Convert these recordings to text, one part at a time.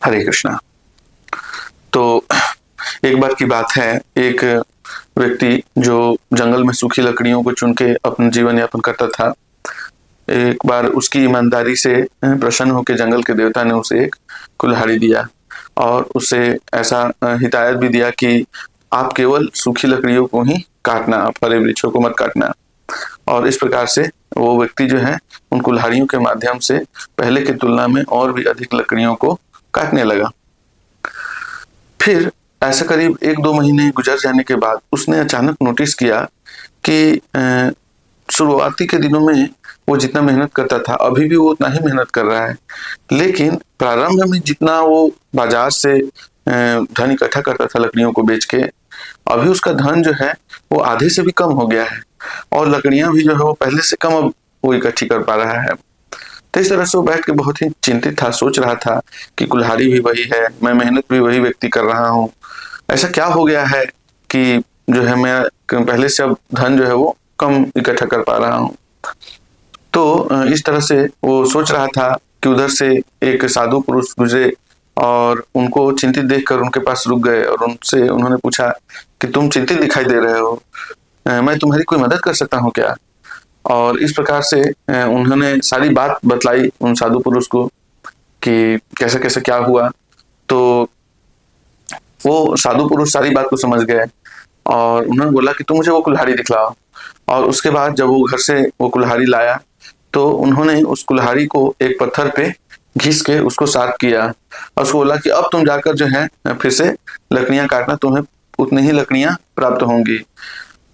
हरे कृष्णा। तो एक बार की बात है, एक व्यक्ति जो जंगल में सूखी लकड़ियों को चुन के अपना जीवन यापन करता था, एक बार उसकी ईमानदारी से प्रसन्न होकर जंगल के देवता ने उसे एक कुल्हाड़ी दिया और उसे ऐसा हिदायत भी दिया कि आप केवल सूखी लकड़ियों को ही काटना, आप हरे वृक्षों को मत काटना। और इस प्रकार से वो व्यक्ति जो है उन कुल्हाड़ियों के माध्यम से पहले की तुलना में और भी अधिक लकड़ियों को काटने लगा। फिर ऐसा करीब 1-2 महीने गुजर जाने के बाद उसने अचानक नोटिस किया कि शुरुआती के दिनों में वो जितना मेहनत करता था अभी भी वो उतना ही मेहनत कर रहा है, लेकिन प्रारंभ में जितना वो बाजार से धन इकट्ठा करता था लकड़ियों को बेच के, अभी उसका धन जो है वो आधे से भी कम हो गया है और लकड़ियां भी जो है वो पहले से कम अब वो इकट्ठी कर पा रहा है। तो इस तरह से वो बैठ के बहुत ही चिंतित था, सोच रहा था कि कुल्हाड़ी भी वही है, मैं मेहनत भी वही व्यक्ति कर रहा हूँ, ऐसा क्या हो गया है कि जो है मैं पहले से अब धन जो है वो कम इकट्ठा कर पा रहा हूँ। तो इस तरह से वो सोच रहा था कि उधर से एक साधु पुरुष गुजरे और उनको चिंतित देखकर उनके पास रुक गए और उनसे उन्होंने पूछा कि तुम चिंतित दिखाई दे रहे हो, मैं तुम्हारी कोई मदद कर सकता हूँ क्या? और इस प्रकार से उन्होंने सारी बात बतलाई उन साधु पुरुष को कि कैसे कैसे क्या हुआ। तो वो साधु पुरुष सारी बात को समझ गए और उन्होंने बोला कि तुम मुझे वो कुल्हाड़ी दिखलाओ। और उसके बाद जब वो घर से वो कुल्हाड़ी लाया तो उन्होंने उस कुल्हाड़ी को एक पत्थर पे घिस के उसको साफ किया और उसको बोला कि अब तुम जाकर जो है फिर से लकड़ियां काटना, तुम्हें उतनी ही लकड़ियां प्राप्त होंगी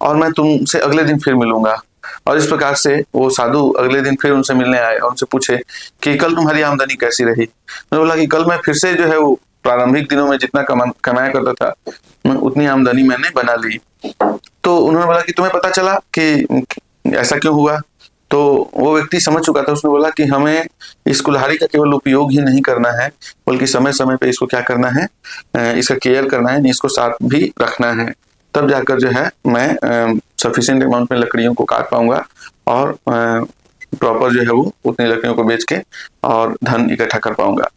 और मैं तुमसे अगले दिन फिर मिलूंगा। और इस प्रकार से वो साधु अगले दिन फिर उनसे मिलने आए और उनसे पूछे कि कल तुम्हारी आमदनी कैसी रही? उन्होंने बोला कि कल मैं फिर से जो है वो प्रारंभिक दिनों में जितना कमाया करता था उतनी आमदनी मैंने बना ली। तो उन्होंने बोला कि तुम्हें पता चला कि ऐसा क्यों हुआ? तो वो व्यक्ति समझ चुका था, उसने बोला कि हमें इस कुल्हाड़ी का केवल उपयोग ही नहीं करना है बल्कि समय समय पे इसको क्या करना है, इसका केयर करना है, इसको साथ भी रखना है, तब जाकर जो है मैं सफिशिएंट अमाउंट में लकड़ियों को काट पाऊंगा और प्रॉपर जो है वो उतनी लकड़ियों को बेच के और धन इकट्ठा कर पाऊंगा।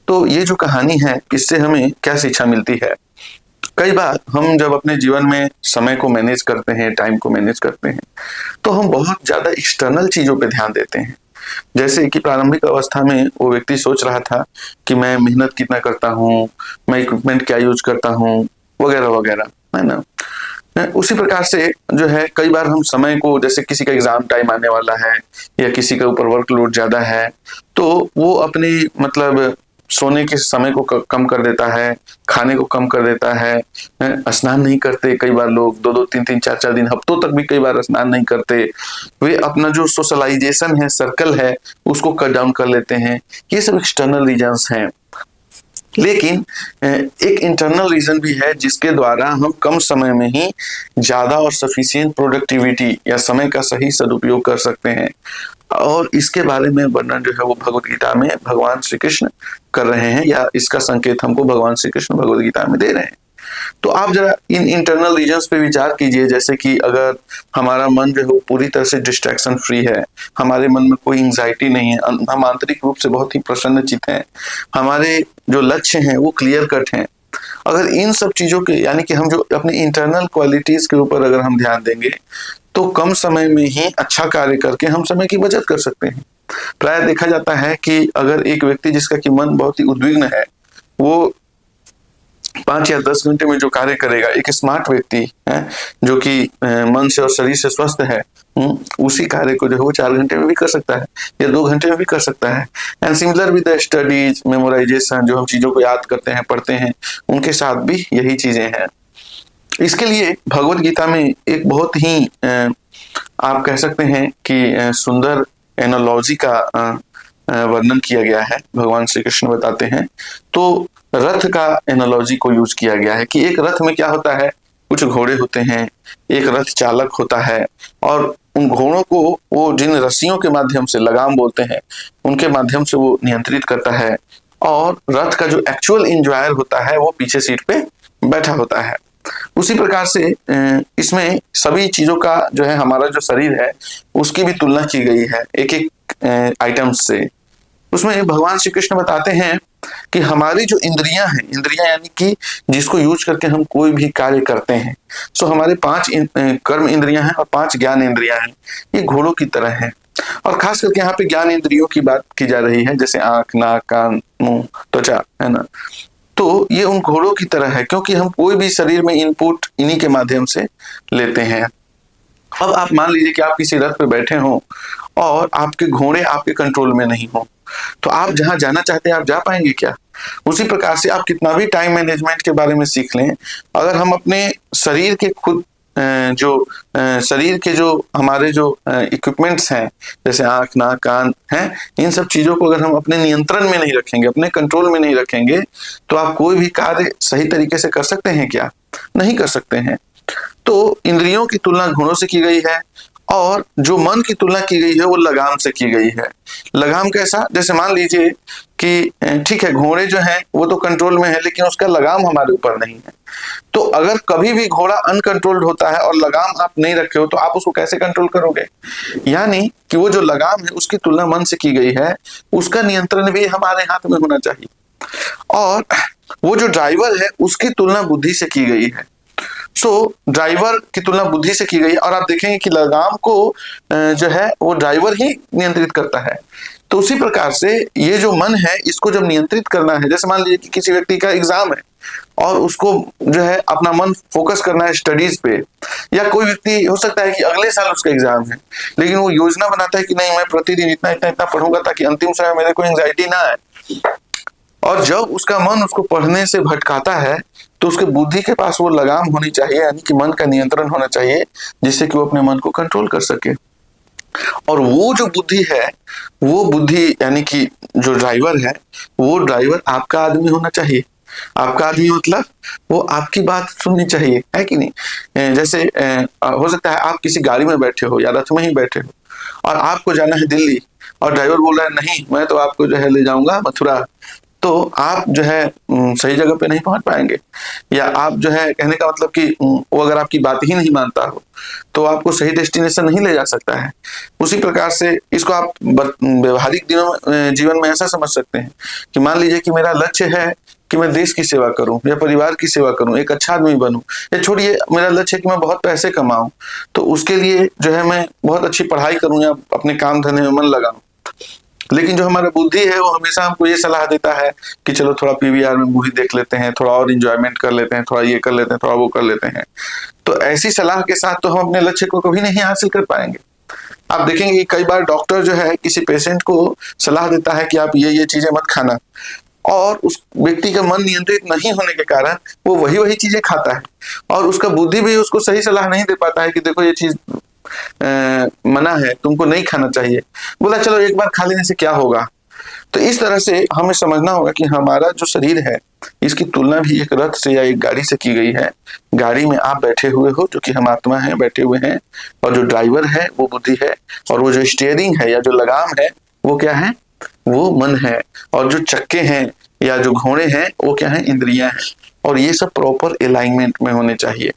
तो ये जो कहानी है इससे हमें क्या शिक्षा मिलती है? कई बार हम जब अपने जीवन में समय को मैनेज करते हैं, टाइम को मैनेज करते हैं, तो हम बहुत ज्यादा एक्सटर्नल चीजों पे ध्यान देते हैं। जैसे कि प्रारंभिक अवस्था में वो व्यक्ति सोच रहा था कि मैं मेहनत कितना करता हूँ, मैं इक्विपमेंट क्या यूज करता हूँ, वगैरह वगैरह, है ना। उसी प्रकार से जो है कई बार हम समय को, जैसे किसी का एग्जाम टाइम आने वाला है या किसी के ऊपर वर्कलोड ज्यादा है, तो वो अपनी मतलब सोने के समय को कम कर देता है, खाने को कम कर देता है, स्नान नहीं करते कई बार लोग 2-2, 3-3, 4-4 दिन, हफ्तों तक भी कई बार स्नान नहीं करते। वे अपना जो सोशलाइजेशन है, सर्कल है, उसको कट डाउन कर लेते हैं। ये सब एक्सटर्नल रीजंस हैं, लेकिन एक इंटरनल रीजन भी है जिसके द्वारा हम कम समय में ही ज्यादा और सफिशिएंट प्रोडक्टिविटी या समय का सही सदुपयोग कर सकते हैं। और इसके बारे में वर्णन जो है वो भगवत गीता में भगवान श्री कृष्ण कर रहे हैं, या इसका संकेत हमको भगवान श्री कृष्ण भगवत गीता में दे रहे हैं। तो आप जरा इन इंटरनल रीजन्स पे विचार कीजिए। जैसे कि अगर हमारा मन जो है वो पूरी तरह से डिस्ट्रैक्शन फ्री है, हमारे मन में कोई एंजाइटी नहीं है, हम आंतरिक रूप से बहुत ही प्रसन्नचित्त हैं, हमारे जो लक्ष्य हैं वो क्लियर कट हैं, अगर इन सब चीजों के, यानी कि हम जो अपनी इंटरनल क्वालिटीज के ऊपर अगर हम ध्यान देंगे तो कम समय में ही अच्छा कार्य करके हम समय की बचत कर सकते हैं। प्राय देखा जाता है कि अगर एक व्यक्ति जिसका कि मन बहुत ही उद्विग्न है, वो 5 या 10 घंटे में जो कार्य करेगा, एक स्मार्ट व्यक्ति है जो कि मन से और शरीर से स्वस्थ है, उसी कार्य को जो है वो 4 घंटे में भी कर सकता है या 2 घंटे में भी कर सकता है। And similar with the studies, memorisation, जो हम चीजों को याद करते हैं, पढ़ते हैं, उनके साथ भी यही चीजें हैं। इसके लिए भगवत गीता में एक बहुत ही आप कह सकते हैं कि सुंदर एनालॉजी का वर्णन किया गया है। भगवान श्री कृष्ण बताते हैं, तो रथ का एनालॉजी को यूज किया गया है कि एक रथ में क्या होता है, कुछ घोड़े होते हैं, एक रथ चालक होता है और उन घोड़ों को वो जिन रस्सियों के माध्यम से, लगाम बोलते हैं, उनके माध्यम से वो नियंत्रित करता है और रथ का जो एक्चुअल इंजॉयर होता है वो पीछे सीट पे बैठा होता है। उसी प्रकार से इसमें सभी चीजों का जो है, हमारा जो शरीर है उसकी भी तुलना की गई है एक एक आइटम्स से। उसमें भगवान श्री कृष्ण बताते हैं कि हमारी जो इंद्रियां हैं, इंद्रियां यानी कि जिसको यूज करके हम कोई भी कार्य करते हैं, सो हमारे 5 कर्म इंद्रियां हैं और 5 ज्ञान इंद्रियां हैं। ये घोड़ों की तरह हैं। और खास करके यहाँ पे ज्ञान इंद्रियों की बात की जा रही है, जैसे आंख, नाक, कान, मुंह, त्वचा, है ना। तो ये उन घोड़ों की तरह है, क्योंकि हम कोई भी शरीर में इनपुट इन्हीं के माध्यम से लेते हैं। अब आप मान लीजिए कि आप किसी रथ पे बैठे हो और आपके घोड़े आपके कंट्रोल में नहीं हो, तो आप जहां जाना चाहते हैं आप जा पाएंगे क्या? उसी प्रकार से आप कितना भी टाइम मैनेजमेंट के बारे में सीख लें, अगर हम अपने शरीर के खुद शरीर के जो हमारे जो इक्विपमेंट्स हैं, जैसे आंख, नाक, कान हैं, इन सब चीजों को अगर हम अपने नियंत्रण में नहीं रखेंगे, अपने कंट्रोल में नहीं रखेंगे, तो आप कोई भी कार्य सही तरीके से कर सकते हैं क्या? नहीं कर सकते हैं। तो इंद्रियों की तुलना घोड़ों से की गई है, और जो मन की तुलना की गई है वो लगाम से की गई है। लगाम कैसा? जैसे मान लीजिए कि ठीक है, घोड़े जो हैं वो तो कंट्रोल में है, लेकिन उसका लगाम हमारे ऊपर नहीं है। तो अगर कभी भी घोड़ा अनकंट्रोल्ड होता है और लगाम आप नहीं रखे हो, तो आप उसको कैसे कंट्रोल करोगे? यानी कि वो जो लगाम है उसकी तुलना मन से की गई है, उसका नियंत्रण भी हमारे हाथ में होना चाहिए। और वो जो ड्राइवर है उसकी तुलना बुद्धि से की गई है। सो ड्राइवर की तुलना बुद्धि से की गई है, और आप देखेंगे कि लगाम को जो है वो ड्राइवर ही नियंत्रित करता है। तो उसी प्रकार से ये जो मन है इसको जब नियंत्रित करना है, जैसे मान लीजिए कि किसी व्यक्ति का एग्जाम है और उसको जो है अपना मन फोकस करना है स्टडीज पे, या कोई व्यक्ति हो सकता है कि अगले साल उसका एग्जाम है, लेकिन वो योजना बनाता है कि नहीं, मैं प्रतिदिन इतना इतना इतना पढ़ूंगा ताकि अंतिम समय मेरे को एंजाइटी ना आए। और जब उसका मन उसको पढ़ने से भटकाता है, तो उसके बुद्धि के पास वो लगाम होनी चाहिए, यानी कि मन का नियंत्रण होना चाहिए, जिससे कि वो अपने मन को कंट्रोल कर सके। और वो जो बुद्धि है, वो बुद्धि यानी कि जो ड्राइवर है, वो ड्राइवर आपका आदमी होना चाहिए। आपका आदमी मतलब वो आपकी बात सुननी चाहिए, है कि नहीं? जैसे हो सकता है आप किसी गाड़ी में बैठे हो या रथ में ही बैठे हो, और आपको जाना है दिल्ली, और ड्राइवर बोल रहा है नहीं, मैं तो आपको जो है ले जाऊंगा मथुरा, तो आप जो है सही जगह पे नहीं पहुंच पाएंगे। या आप जो है, कहने का मतलब कि वो अगर आपकी बात ही नहीं मानता हो, तो आपको सही डेस्टिनेशन नहीं ले जा सकता है। उसी प्रकार से इसको आप व्यवहारिक जीवन में ऐसा समझ सकते हैं कि मान लीजिए कि मेरा लक्ष्य है कि मैं देश की सेवा करूं या परिवार की सेवा करूं, एक अच्छा आदमी बनूं, या छोड़िए मेरा लक्ष्य है कि मैं बहुत पैसे कमाऊं, तो उसके लिए जो है मैं बहुत अच्छी पढ़ाई करूं या अपने काम धंधे में मन लगाऊं। लेकिन जो हमारा बुद्धि है वो हमेशा हमको ये सलाह देता है कि चलो थोड़ा पीवीआर में मूवी देख लेते हैं, थोड़ा और इंजॉयमेंट कर लेते हैं, थोड़ा ये कर लेते हैं, थोड़ा वो कर लेते हैं। तो ऐसी सलाह के साथ तो हम अपने लक्ष्य को कभी नहीं हासिल कर पाएंगे। आप देखेंगे कि कई बार डॉक्टर जो है किसी पेशेंट को सलाह देता है कि आप ये चीजें मत खाना, और उस व्यक्ति का मन नियंत्रित नहीं होने के कारण वो वही चीजें खाता है, और उसका बुद्धि भी उसको सही सलाह नहीं दे पाता है कि देखो ये चीज मना है, तुमको नहीं खाना चाहिए। बोला चलो एक बार खा लेने से क्या होगा। तो इस तरह से हमें समझना होगा कि हमारा जो शरीर है इसकी तुलना भी एक रथ से या एक गाड़ी से की गई है। गाड़ी में आप बैठे हुए हो, जो कि हम आत्मा है, बैठे हुए हैं, और जो ड्राइवर है वो बुद्धि है, और वो जो स्टीयरिंग है या जो लगाम है वो क्या है? वो मन है। और जो चक्के हैं या जो घोड़े हैं वो क्या है? इंद्रियां हैं। और ये सब प्रॉपर अलाइनमेंट में होने चाहिए।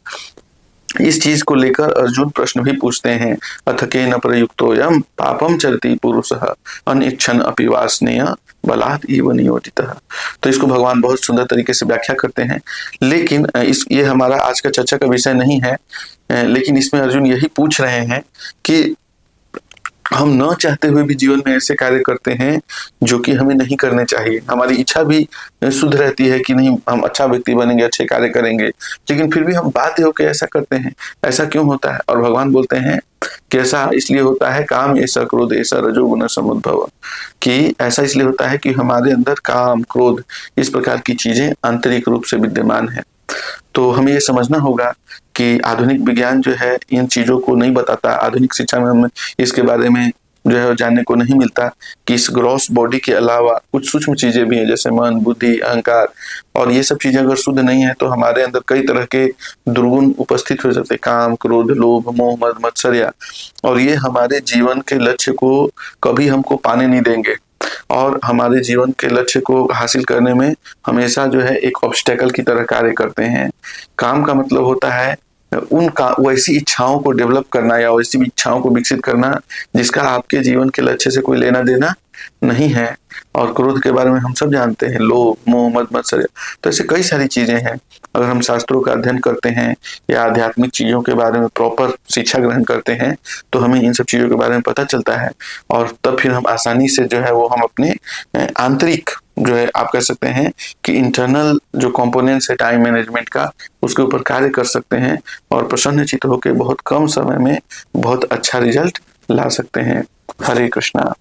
इस चीज को लेकर अर्जुन प्रश्न भी पूछते हैं, अथ केन प्रयुक्तोऽयं पापम चरति पुरुषः अनिच्छन् अपि वासनेय बलात् इव नियोजितः। तो इसको भगवान बहुत सुंदर तरीके से व्याख्या करते हैं, लेकिन ये हमारा आज का चर्चा का विषय नहीं है। लेकिन इसमें अर्जुन यही पूछ रहे हैं कि हम न चाहते हुए भी जीवन में ऐसे कार्य करते हैं जो कि हमें नहीं करने चाहिए। हमारी इच्छा भी शुद्ध रहती है कि नहीं, हम अच्छा व्यक्ति बनेंगे, अच्छे कार्य करेंगे, लेकिन फिर भी हम बाध्य होकर ऐसा करते हैं। ऐसा क्यों होता है? और भगवान बोलते हैं कि ऐसा इसलिए होता है, काम ऐसा क्रोध ऐसा रजोगुण समुद्भव, कि ऐसा इसलिए होता है कि हमारे अंदर काम, क्रोध, इस प्रकार की चीजें आंतरिक रूप से विद्यमान है। तो हमें ये समझना होगा कि आधुनिक विज्ञान जो है इन चीजों को नहीं बताता। आधुनिक शिक्षा में हमें इसके बारे में जो है जानने को नहीं मिलता कि इस ग्रॉस बॉडी के अलावा कुछ सूक्ष्म चीजें भी हैं, जैसे मन, बुद्धि, अहंकार, और ये सब चीजें अगर शुद्ध नहीं है तो हमारे अंदर कई तरह के दुर्गुण उपस्थित हो सकते हैं, काम, क्रोध, लोभ, मोह, मद, मत्सर्य, और ये हमारे जीवन के लक्ष्य को कभी हमको पाने नहीं देंगे, और हमारे जीवन के लक्ष्य को हासिल करने में हमेशा जो है एक ऑब्स्टेकल की तरह कार्य करते हैं। काम का मतलब होता है उनका वैसी इच्छाओं को डेवलप करना या वैसी इच्छाओं को विकसित करना जिसका आपके जीवन के लक्ष्य से कोई लेना देना नहीं है। और क्रोध के बारे में हम सब जानते हैं, लोभ, मोह, मद मत्सर्य, तो ऐसे कई सारी चीजें हैं। अगर हम शास्त्रों का अध्ययन करते हैं या आध्यात्मिक चीजों के बारे में प्रॉपर शिक्षा ग्रहण करते हैं तो हमें इन सब चीजों के बारे में पता चलता है, और तब फिर हम आसानी से जो है वो हम अपने आंतरिक जो है आप कह सकते हैं कि इंटरनल जो कंपोनेंट्स है टाइम मैनेजमेंट का, उसके ऊपर कार्य कर सकते हैं और प्रसन्नचित्त होकर बहुत कम समय में बहुत अच्छा रिजल्ट ला सकते हैं। हरे कृष्णा।